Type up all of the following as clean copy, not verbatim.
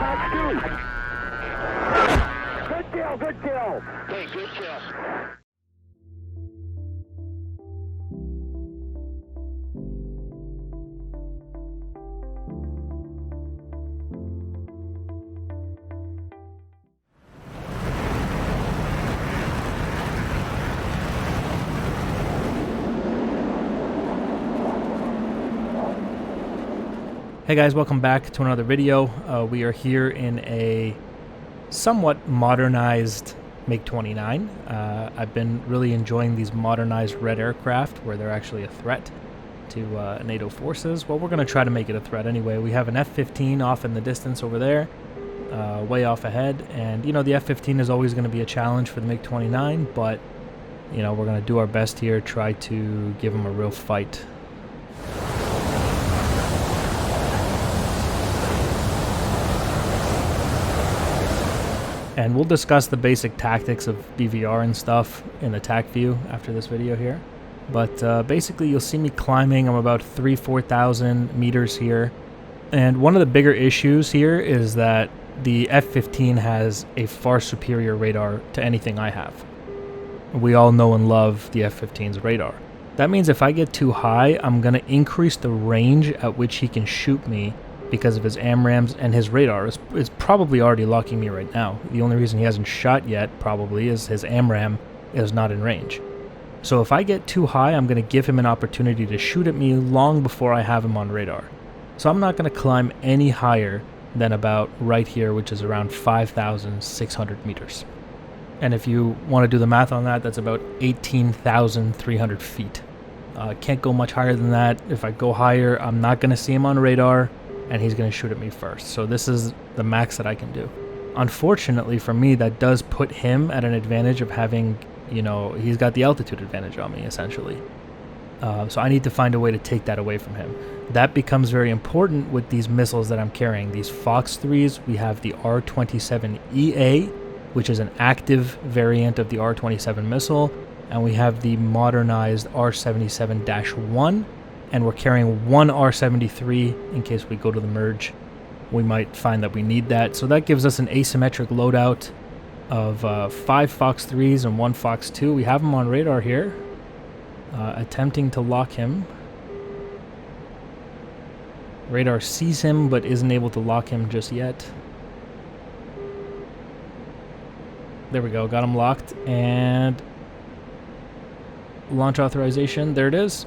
Good kill, good kill. Hey, good kill. Hey guys, welcome back to another video. We are here in a somewhat modernized Mig-29. I've been really enjoying these modernized red aircraft where they're actually a threat to NATO forces. Well, we're going to try to make it a threat anyway. We have an F-15 off in the distance over there, way off ahead. And, you know, the F-15 is always going to be a challenge for the Mig-29, but, you know, we're going to do our best here, try to give them a real fight. And we'll discuss the basic tactics of BVR and stuff in the TAC view after this video here. But basically you'll see me climbing. I'm about 4,000 meters here. And one of the bigger issues here is that the F-15 has a far superior radar to anything I have. We all know and love the F-15's radar. That means if I get too high, I'm going to increase the range at which he can shoot me because of his AMRAMs, and his radar is probably already locking me right now. The only reason he hasn't shot yet, probably, is his AMRAM is not in range. So if I get too high, I'm going to give him an opportunity to shoot at me long before I have him on radar. So I'm not going to climb any higher than about right here, which is around 5,600 meters. And if you want to do the math on that, that's about 18,300 feet. Can't go much higher than that. If I go higher, I'm not going to see him on radar, and he's going to shoot at me first. So this is the max that I can do. Unfortunately for me, that does put him at an advantage of having, you know, he's got the altitude advantage on me, essentially. So I need to find a way to take that away from him. That becomes very important with these missiles that I'm carrying. These Fox 3s, we have the R-27EA, which is an active variant of the R-27 missile, and we have the modernized R-77-1, and we're carrying one R-73 in case we go to the merge. We might find that we need that. So that gives us an asymmetric loadout of 5 Fox 3s and 1 Fox 2. We have him on radar here, attempting to lock him. Radar sees him but isn't able to lock him just yet. There we go, got him locked, and launch authorization, there it is.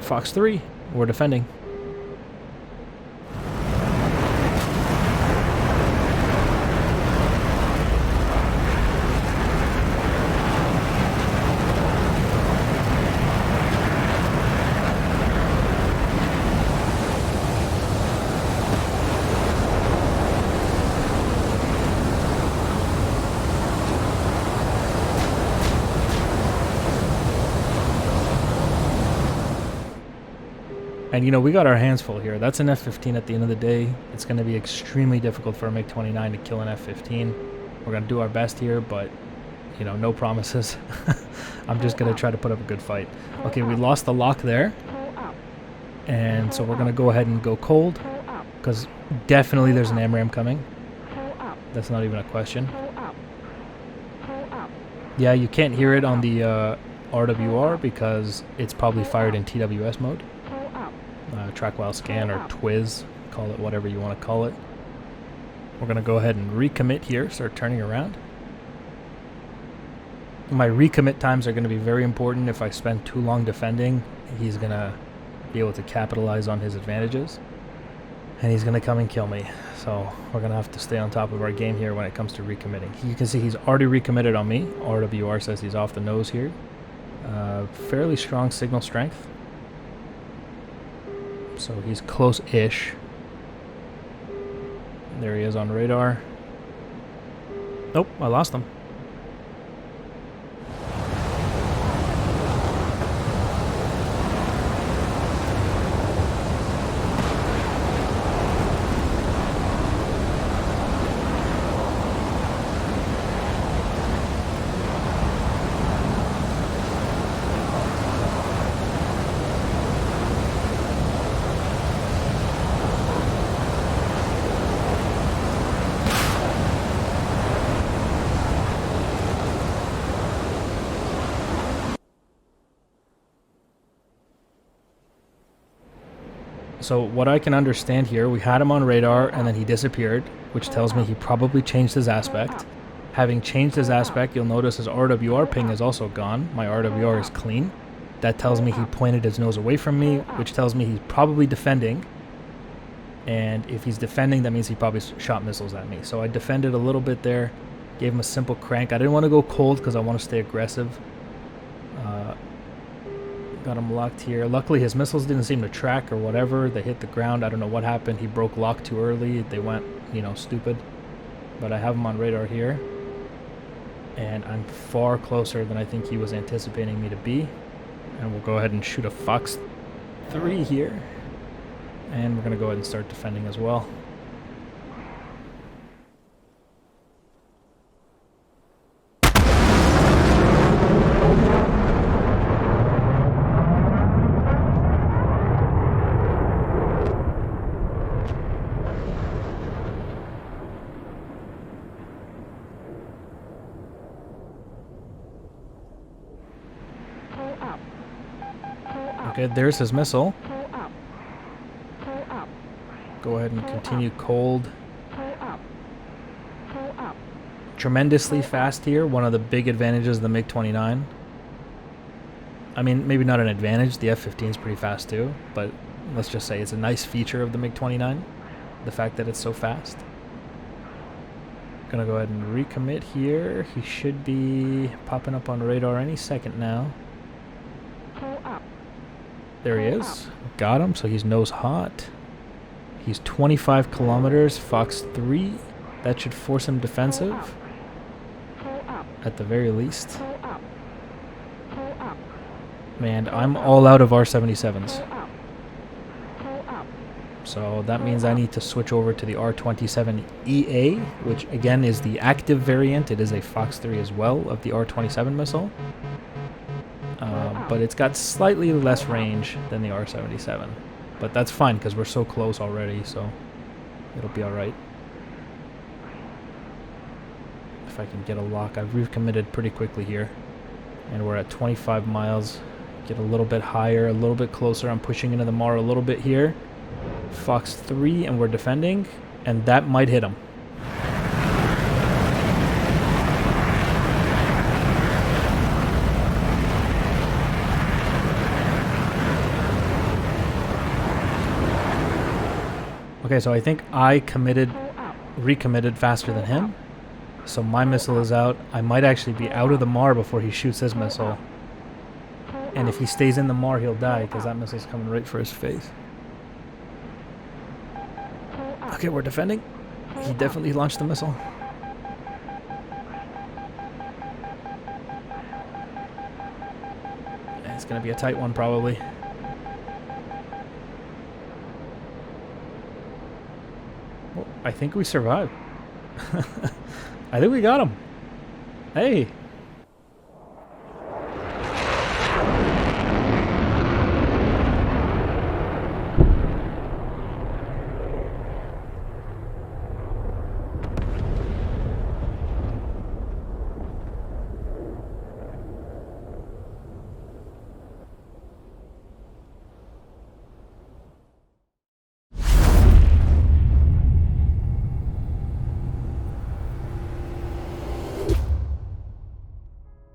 Fox 3, we're defending. And, you know, we got our hands full here. That's an F-15 at the end of the day. It's going to be extremely difficult for a Mig-29 to kill an F-15. We're going to do our best here, but, you know, no promises. I'm just going to try to put up a good fight. Okay, we lost the lock there. And so we're going to go ahead and go cold, because definitely there's an AMRAM coming. That's not even a question. Yeah, you can't hear it on the RWR because it's probably fired in TWS mode. Track while scan, or TWIS, call it whatever you want to call it. We're going to go ahead and recommit here, start turning around. My recommit times are going to be very important. If I spend too long defending, he's going to be able to capitalize on his advantages, and he's going to come and kill me. So we're going to have to stay on top of our game here when it comes to recommitting. You can see he's already recommitted on me. RWR says he's off the nose here. Fairly strong signal strength. So he's close-ish. There he is on radar. Nope, I lost him. So what I can understand here, we had him on radar and then he disappeared, which tells me he probably changed his aspect. Having changed his aspect, you'll notice his RWR ping is also gone. My RWR is clean. That tells me he pointed his nose away from me, which tells me he's probably defending. And if he's defending, that means he probably shot missiles at me. So I defended a little bit there, gave him a simple crank. I didn't want to go cold because I want to stay aggressive. Got him locked here. Luckily, his missiles didn't seem to track or whatever. They hit the ground. I don't know what happened. He broke lock too early. They went, you know, stupid. But I have him on radar here. And I'm far closer than I think he was anticipating me to be. And we'll go ahead and shoot a Fox 3 here. And we're going to go ahead and start defending as well. Okay, there's his missile. Go ahead and continue cold. Tremendously fast here. One of the big advantages of the Mig-29. I mean, maybe not an advantage. The F-15 is pretty fast too. But let's just say it's a nice feature of the Mig-29. The fact that it's so fast. Gonna go ahead and recommit here. He should be popping up on radar any second now. There he is. Got him, so he's nose hot. He's 25 kilometers, Fox 3. That should force him defensive. At the very least. Man, I'm all out of R77s. So that means I need to switch over to the R27EA, which again is the active variant. It is a Fox 3 as well of the R27 missile. But it's got slightly less range than the R77. But that's fine because we're so close already, so it'll be alright. If I can get a lock, I've recommitted pretty quickly here. And we're at 25 miles. Get a little bit higher, a little bit closer. I'm pushing into the MAR a little bit here. Fox 3, and we're defending. And that might hit him. Okay, so I think I recommitted faster than him. So my missile is out. I might actually be out of the MAR before he shoots his missile. And if he stays in the MAR, he'll die because that missile's coming right for his face. Okay, we're defending. He definitely launched the missile. It's going to be a tight one, probably. Well, I think we survived. I think we got him. Hey.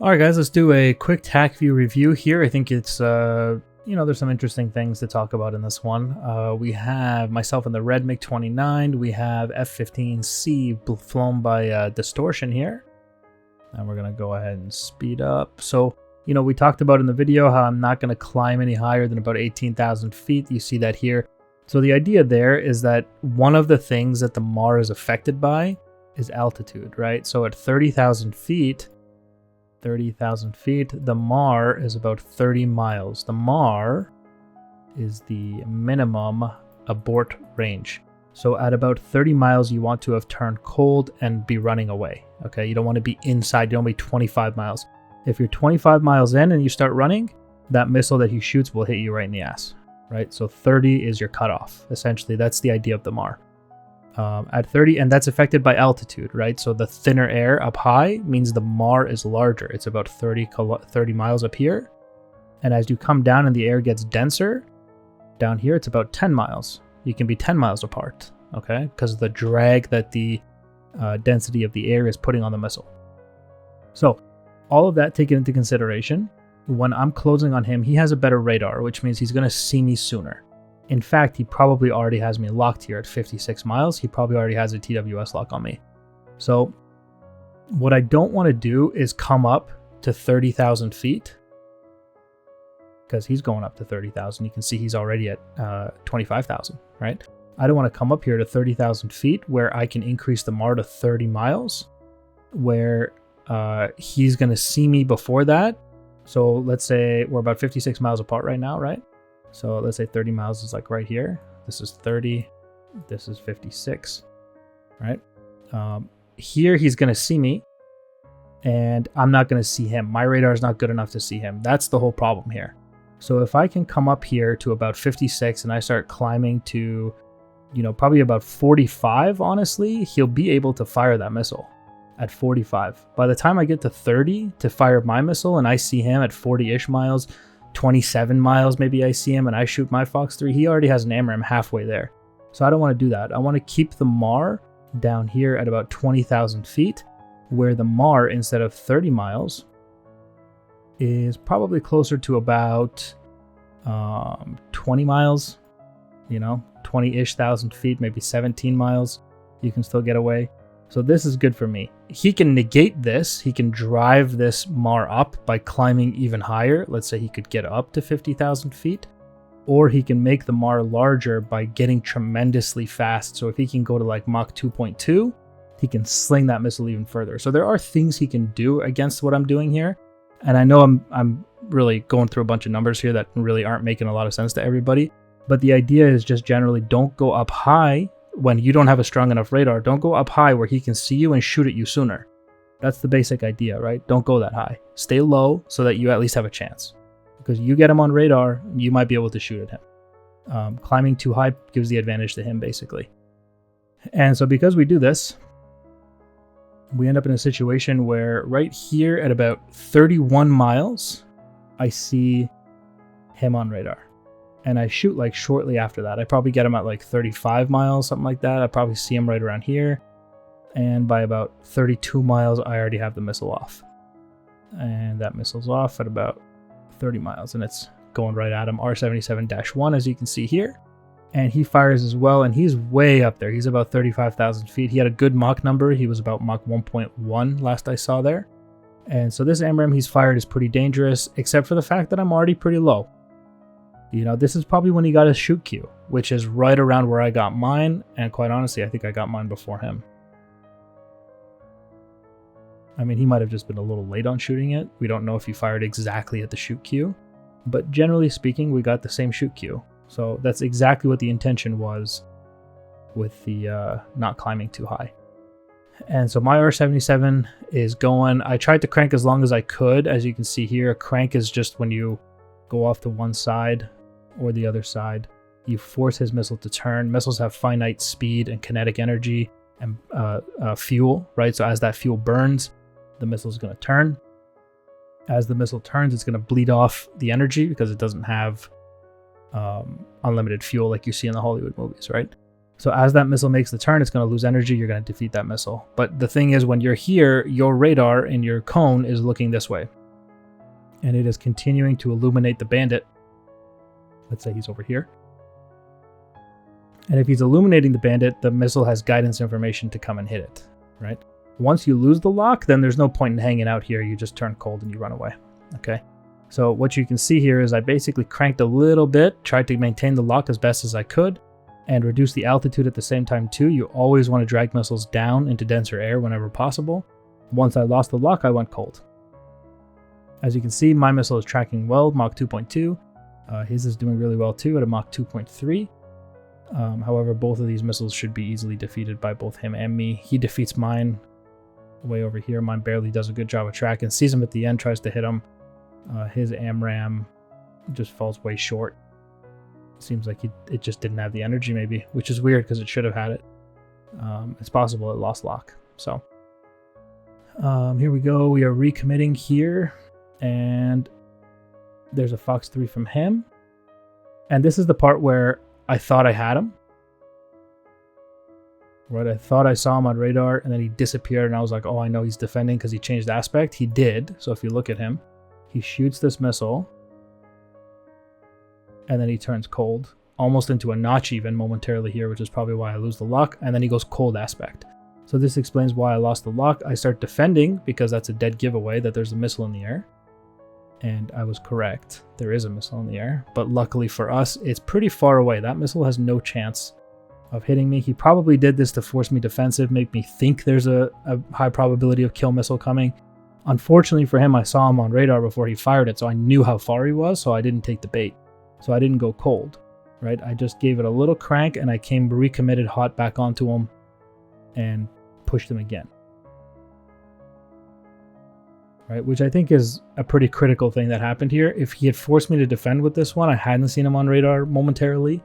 Alright guys, let's do a quick TAC view review here. I think it's, you know, there's some interesting things to talk about in this one. We have myself in the red Mig-29. We have F-15C flown by Distortion here. And we're going to go ahead and speed up. So, you know, we talked about in the video how I'm not going to climb any higher than about 18,000 feet. You see that here. So the idea there is that one of the things that the MAR is affected by is altitude, right? So at 30,000 feet, the MAR is about 30 miles. The MAR is the minimum abort range. So at about 30 miles, you want to have turned cold and be running away. Okay, you don't want to be inside. You don't want to be 25 miles. If you're 25 miles in and you start running, that missile that he shoots will hit you right in the ass, right? So 30 is your cutoff. Essentially, that's the idea of the MAR. At 30, and that's affected by altitude, right? So the thinner air up high means the MAR is larger. It's about 30 miles up here. And as you come down and the air gets denser, Down here, it's about 10 miles. You can be 10 miles apart, okay? Because of the drag that the density of the air is putting on the missile. So all of that taken into consideration, when I'm closing on him, he has a better radar, which means he's going to see me sooner. In fact, he probably already has me locked here at 56 miles. He probably already has a TWS lock on me. So what I don't want to do is come up to 30,000 feet, because he's going up to 30,000. You can see he's already at 25,000, right? I don't want to come up here to 30,000 feet where I can increase the MAR to 30 miles, where he's going to see me before that. So let's say we're about 56 miles apart right now, right? So let's say 30 miles is like right here. This is 30. This is 56, right? Here he's going to see me, and I'm not going to see him. My radar is not good enough to see him. That's the whole problem here. So if I can come up here to about 56 and I start climbing to, you know, probably about 45, honestly, he'll be able to fire that missile at 45. By the time I get to 30 to fire my missile and I see him at 40-ish miles, 27 miles maybe I see him and I shoot my Fox 3, he already has an AMRAAM halfway there. So I don't want to do that. I want to keep the MAR down here at about 20,000 feet, where the MAR, instead of 30 miles, is probably closer to about 20 miles, you know, 20-ish thousand feet, maybe 17 miles. You can still get away. So this is good for me. He can negate this. He can drive this MAR up by climbing even higher. Let's say he could get up to 50,000 feet. Or he can make the MAR larger by getting tremendously fast. So if he can go to like Mach 2.2, he can sling that missile even further. So there are things he can do against what I'm doing here. And I know I'm really going through a bunch of numbers here that really aren't making a lot of sense to everybody. But the idea is just generally don't go up high when you don't have a strong enough radar. Don't go up high where he can see you and shoot at you sooner. That's the basic idea, right? Don't go that high. Stay low so that you at least have a chance. Because you get him on radar, you might be able to shoot at him. Climbing too high gives the advantage to him, basically. And so because we do this, we end up in a situation where right here at about 31 miles, I see him on radar. And I shoot like shortly after that. I probably get him at like 35 miles, something like that. I probably see him right around here. And by about 32 miles, I already have the missile off. And that missile's off at about 30 miles. And it's going right at him. R77-1, as you can see here. And he fires as well, and he's way up there. He's about 35,000 feet. He had a good Mach number. He was about Mach 1.1 last I saw there. And so this AMRAAM he's fired is pretty dangerous, except for the fact that I'm already pretty low. You know, this is probably when he got his shoot queue, which is right around where I got mine. And quite honestly, I think I got mine before him. I mean, he might have just been a little late on shooting it. We don't know if he fired exactly at the shoot queue. But generally speaking, we got the same shoot queue. So that's exactly what the intention was with the not climbing too high. And so my R77 is going. I tried to crank as long as I could. As you can see here, a crank is just when you go off to one side or the other side. You force his missile to turn. Missiles have finite speed and kinetic energy and fuel, right? So as that fuel burns, the missile is going to turn. As the missile turns, it's going to bleed off the energy because it doesn't have unlimited fuel like you see in the Hollywood movies, right? So as that missile makes the turn, it's going to lose energy. You're going to defeat that missile. But the thing is, when you're here, your radar in your cone is looking this way. And it is continuing to illuminate the bandit. Let's say he's over here. And if he's illuminating the bandit, the missile has guidance information to come and hit it, right? Once you lose the lock, then there's no point in hanging out here. You just turn cold and you run away, okay? So what you can see here is I basically cranked a little bit, tried to maintain the lock as best as I could, and reduce the altitude at the same time too. You always want to drag missiles down into denser air whenever possible. Once I lost the lock, I went cold. As you can see, my missile is tracking well, Mach 2.2. His is doing really well too at a Mach 2.3. However, both of these missiles should be easily defeated by both him and me. He defeats mine way over here. Mine barely does a good job of tracking. Sees him at the end, tries to hit him. His AMRAAM just falls way short. Seems like it just didn't have the energy maybe, which is weird because it should have had it. It's possible it lost lock. So here we go. We are recommitting here. And there's a Fox 3 from him. And this is the part where I thought I had him. Right, I thought I saw him on radar, and then he disappeared, and I was like, oh, I know he's defending because he changed aspect. He did. So if you look at him, he shoots this missile, and then he turns cold, almost into a notch even momentarily here, which is probably why I lose the lock, and then he goes cold aspect. So this explains why I lost the lock. I start defending because that's a dead giveaway that there's a missile in the air. And I was correct. There is a missile in the air, but luckily for us, it's pretty far away. That missile has no chance of hitting me. He probably did this to force me defensive, make me think there's a high probability of kill missile coming. Unfortunately for him, I saw him on radar before he fired it, so I knew how far he was, so I didn't take the bait. So I didn't go cold, right? I just gave it a little crank, and I came recommitted hot back onto him and pushed him again. Right, which I think is a pretty critical thing that happened here. If he had forced me to defend with this one, I hadn't seen him on radar momentarily,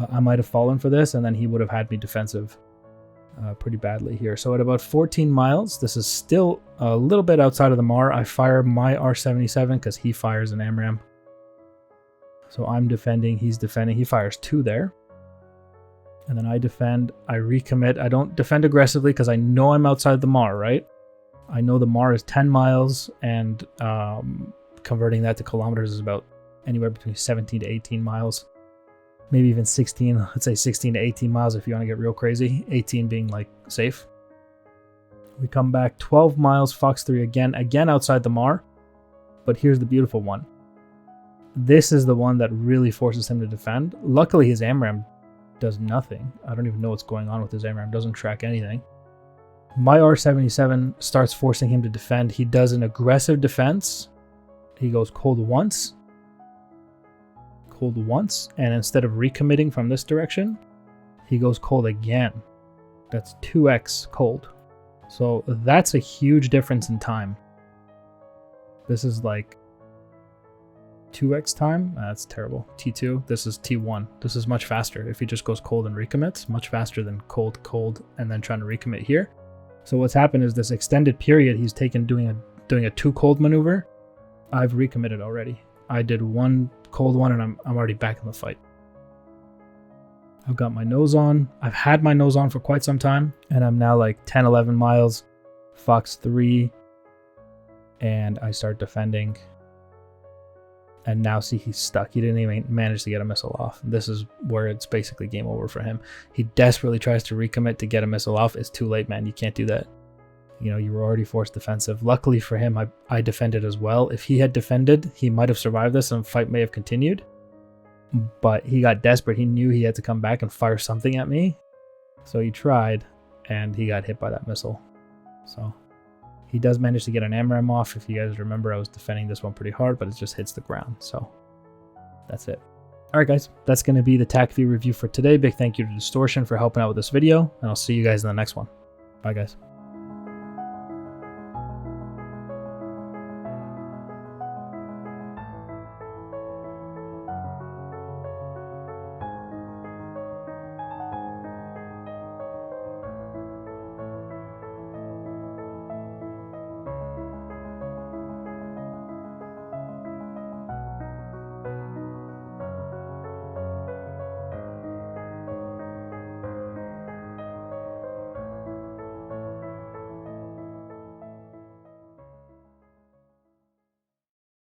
I might have fallen for this, and then he would have had me defensive pretty badly here. So at about 14 miles, this is still a little bit outside of the MAR. I fire my R77 because he fires an AMRAAM. So I'm defending, he's defending. He fires 2 there. And then I defend, I recommit. I don't defend aggressively because I know I'm outside the MAR, right? I know the MAR is 10 miles, and converting that to kilometers is about anywhere between 17 to 18 miles. Maybe even 16, let's say 16 to 18 miles if you want to get real crazy. 18 being like safe. We come back 12 miles, Fox 3 again outside the MAR. But here's the beautiful one. This is the one that really forces him to defend. Luckily, his AMRAAM does nothing. I don't even know what's going on with his AMRAAM. Doesn't track anything. My R77 starts forcing him to defend. He does an aggressive defense. He goes cold once, and instead of recommitting from this direction, he goes cold again. That's 2x cold. So that's a huge difference in time. This is like 2x time. That's terrible. T2. This is T1. This is much faster. If he just goes cold and recommits, much faster than cold, and then trying to recommit here. So what's happened is this extended period he's taken doing a 2 cold maneuver. I've recommitted already. I did 1 cold one, and I'm already back in the fight. I've got my nose on. I've had my nose on for quite some time, and I'm now like 10, 11 miles, Fox 3, and I start defending. And now see, he's stuck. He didn't even manage to get a missile off. This is where it's basically game over for him. He desperately tries to recommit to get a missile off. It's too late, man. You can't do that. You know, you were already forced defensive. Luckily for him, I defended as well. If he had defended, he might have survived this and the fight may have continued. But he got desperate. He knew he had to come back and fire something at me. So he tried, and he got hit by that missile. So he does manage to get an AMRAAM off. If you guys remember, I was defending this one pretty hard, but it just hits the ground. So that's it. All right, guys, that's going to be the TACV review for today. Big thank you to Distortion for helping out with this video, and I'll see you guys in the next one. Bye, guys.